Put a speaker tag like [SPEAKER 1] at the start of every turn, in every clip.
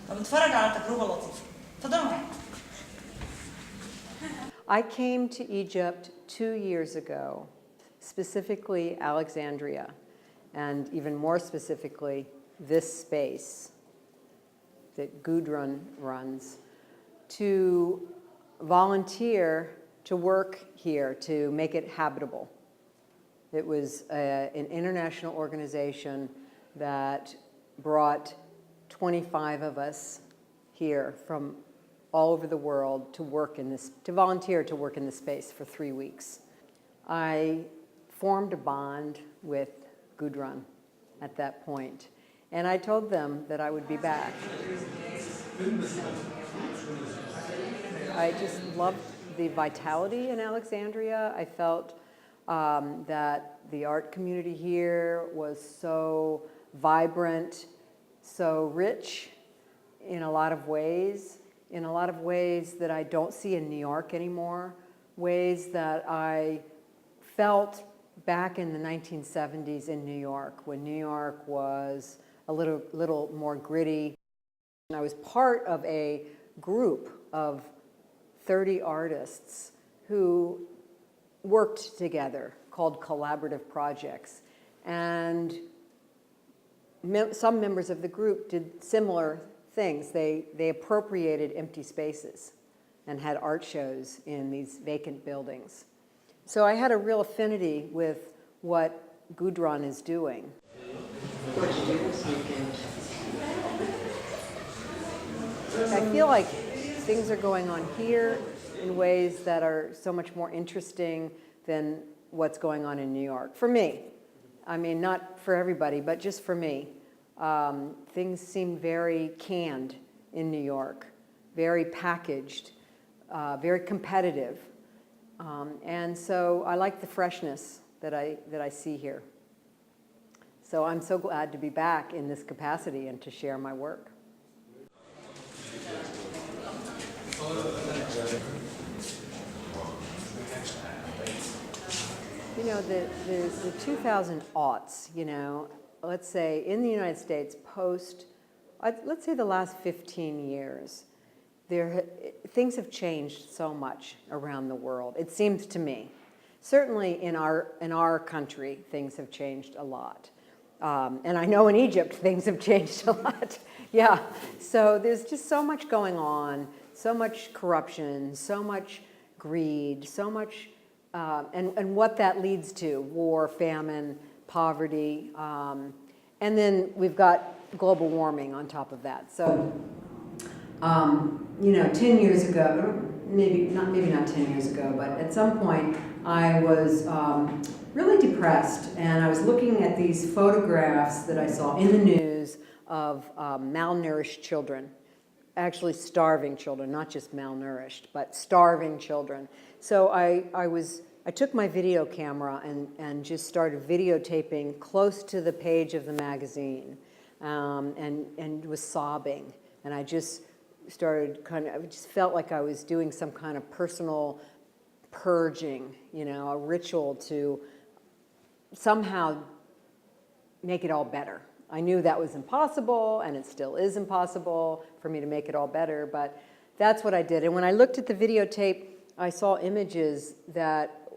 [SPEAKER 1] فبنتفرج على تجربة لطيفة. اتفضلوا معايا.
[SPEAKER 2] I came to Egypt 2 years ago, specifically Alexandria, and even more specifically, this space that Gudrun runs, to volunteer to work here, to make it habitable. It was an international organization that brought 25 of us here from all over the world to work in this, to volunteer to work in this space for 3 weeks. I formed a bond with Gudrun at that point, and I told them that I would be back. I just loved the vitality in Alexandria. I felt that the art community here was so vibrant, so rich in a lot of ways that I don't see in New York anymore, ways that I felt back in the 1970s in New York, when New York was a little more gritty. I was part of a group of 30 artists who worked together called collaborative projects. And some members of the group did similar things. They appropriated empty spaces and had art shows in these vacant buildings. So I had a real affinity with what Gudrun is doing. I feel like things are going on here in ways that are so much more interesting than what's going on in New York. For me, I mean, not for everybody, but just for me. Things seem very canned in New York, very packaged, very competitive. And so I like the freshness that I see here. So I'm so glad to be back in this capacity and to share my work. You know, the 2000 aughts, you know, let's say in the United States post, let's say the last 15 years, things have changed so much around the world, it seems to me. Certainly in our country, things have changed a lot. And I know in Egypt, things have changed a lot. Yeah, so there's just so much going on, so much corruption, so much greed, so much, and what that leads to, war, famine, poverty, and then we've got global warming on top of that. So, you know, 10 years ago, maybe not 10 years ago, but at some point I was really depressed, and I was looking at these photographs that I saw in the news of malnourished children, actually starving children, not just malnourished, but starving children. So I took my video camera and just started videotaping close to the page of the magazine, and was sobbing. And I just started I just felt like I was doing some kind of personal purging, you know, a ritual to somehow make it all better. I knew that was impossible, and it still is impossible for me to make it all better, but that's what I did. And when I looked at the videotape, I saw images that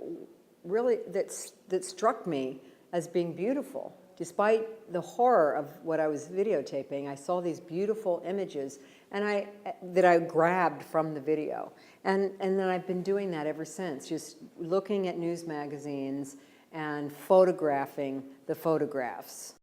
[SPEAKER 2] really, that struck me as being beautiful. Despite the horror of what I was videotaping, I saw these beautiful images that I grabbed from the video. And then I've been doing that ever since, just looking at news magazines and photographing the photographs.